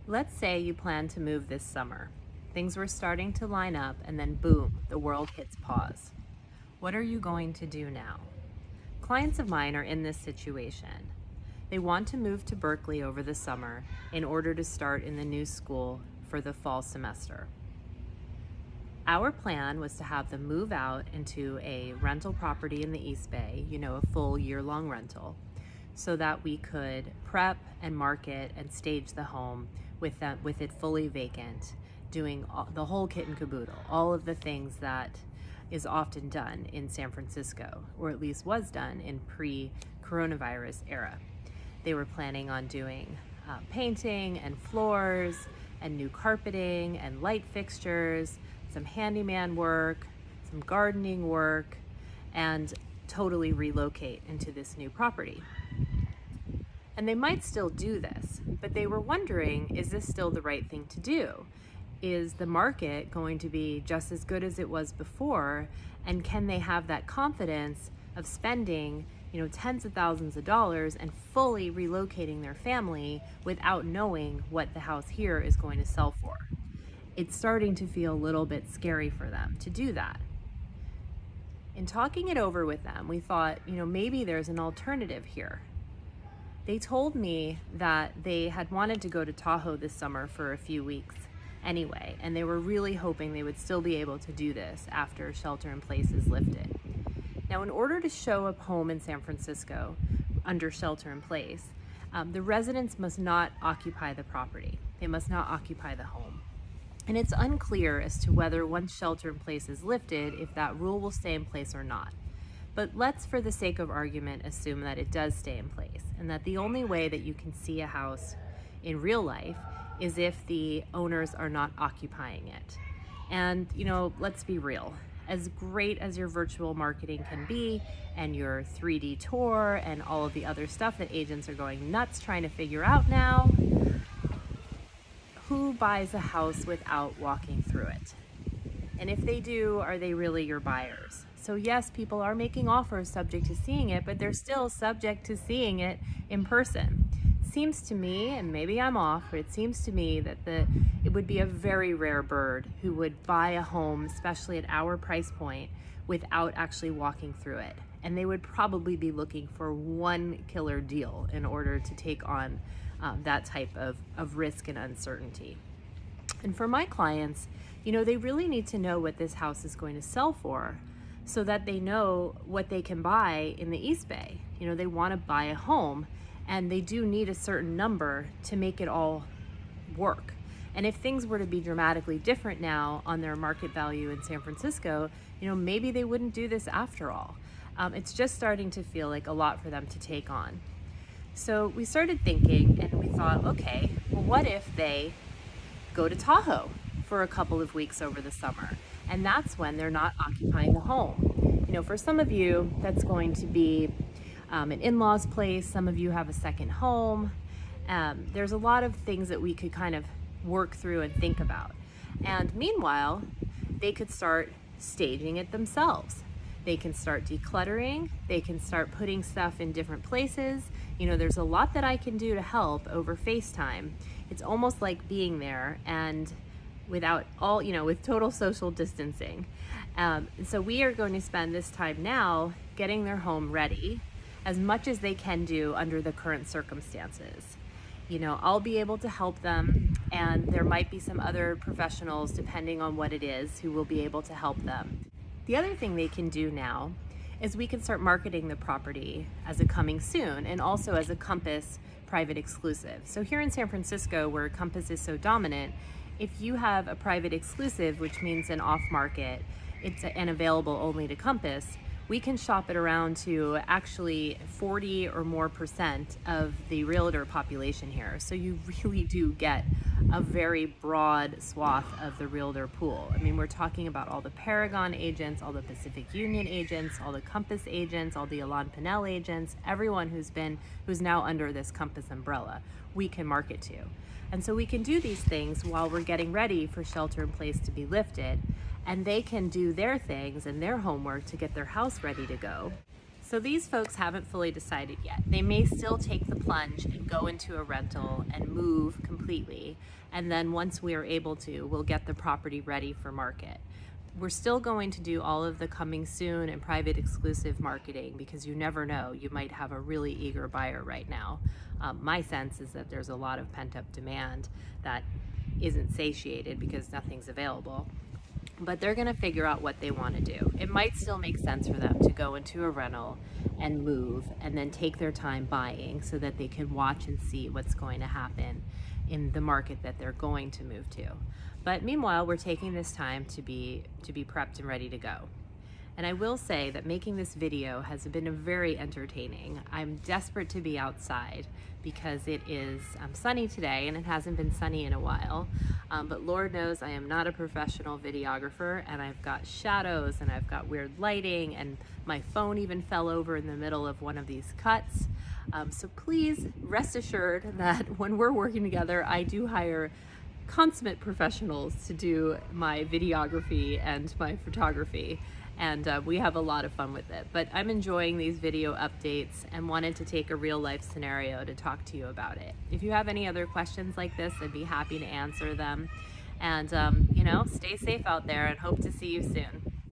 Let's say you plan to move this summer. Things were starting to line up, and then boom, the world hits pause. What are you going to do now? Clients of mine are in this situation. They want to move to Berkeley over the summer in order to start in the new school for the fall semester. Our plan was to have them move out into a rental property in the East Bay, a full year-long rental, so that we could prep and market and stage the home with it fully vacant, doing the whole kit and caboodle, all of the things that is often done in San Francisco, or at least was done in pre-coronavirus era. They were planning on doing painting and floors and new carpeting and light fixtures, some handyman work, some gardening work, and totally relocate into this new property. And they might still do this, but they were wondering, is this still the right thing to do? Is the market going to be just as good as it was before? And can they have that confidence of spending, tens of thousands of dollars and fully relocating their family without knowing what the house here is going to sell for? It's starting to feel a little bit scary for them to do that. In talking it over with them, we thought, maybe there's an alternative here. They told me that they had wanted to go to Tahoe this summer for a few weeks anyway, and they were really hoping they would still be able to do this after shelter in place is lifted. Now, in order to show a home in San Francisco under shelter in place, the residents must not occupy the property. They must not occupy the home. And it's unclear as to whether once shelter in place is lifted, if that rule will stay in place or not. But let's, for the sake of argument, assume that it does stay in place, and that the only way that you can see a house in real life is if the owners are not occupying it. And, let's be real. As great as your virtual marketing can be, and your 3D tour, and all of the other stuff that agents are going nuts trying to figure out now, who buys a house without walking through it? And if they do, are they really your buyers? So yes, people are making offers subject to seeing it, but they're still subject to seeing it in person. Seems to me, and maybe I'm off, but it seems to me that it would be a very rare bird who would buy a home, especially at our price point, without actually walking through it. And they would probably be looking for one killer deal in order to take on that type of risk and uncertainty. And for my clients, they really need to know what this house is going to sell for so that they know what they can buy in the East Bay. They want to buy a home, and they do need a certain number to make it all work. And if things were to be dramatically different now on their market value in San Francisco, maybe they wouldn't do this after all. It's just starting to feel like a lot for them to take on. So we started thinking, and we thought, okay, well, what if they go to Tahoe for a couple of weeks over the summer? And that's when they're not occupying the home. For some of you, that's going to be an in-laws place. Some of you have a second home. There's a lot of things that we could kind of work through and think about. And meanwhile, they could start staging it themselves. They can start decluttering. They can start putting stuff in different places. There's a lot that I can do to help over FaceTime. It's almost like being there, and without all, with total social distancing. So we are going to spend this time now getting their home ready as much as they can do under the current circumstances. I'll be able to help them, and there might be some other professionals, depending on what it is, who will be able to help them. The other thing they can do now is we can start marketing the property as a coming soon, and also as a Compass private exclusive. So here in San Francisco, where Compass is so dominant, if you have a private exclusive, which means an off market, and available only to Compass, we can shop it around to actually 40 or more % of the realtor population here. So you really do get a very broad swath of the realtor pool. I mean, we're talking about all the Paragon agents, all the Pacific Union agents, all the Compass agents, all the Elan Pinnell agents, everyone who's now under this Compass umbrella, we can market to. And so we can do these things while we're getting ready for shelter in place to be lifted, and they can do their things and their homework to get their house ready to go, So these folks haven't fully decided yet. They may still take the plunge and go into a rental and move completely. And then once we are able to, we'll get the property ready for market. We're still going to do all of the coming soon and private exclusive marketing, because you never know, you might have a really eager buyer right now. My sense is that there's a lot of pent-up demand that isn't satiated because nothing's available. But they're going to figure out what they want to do. It might still make sense for them to go into a rental and move and then take their time buying so that they can watch and see what's going to happen in the market that they're going to move to. But meanwhile, we're taking this time to be prepped and ready to go. And I will say that making this video has been very entertaining. I'm desperate to be outside because it is sunny today, and it hasn't been sunny in a while. But Lord knows I am not a professional videographer, and I've got shadows and I've got weird lighting, and my phone even fell over in the middle of one of these cuts. So please rest assured that when we're working together, I do hire consummate professionals to do my videography and my photography. And we have a lot of fun with it. But I'm enjoying these video updates and wanted to take a real life scenario to talk to you about it. If you have any other questions like this, I'd be happy to answer them. And you know, stay safe out there and hope to see you soon.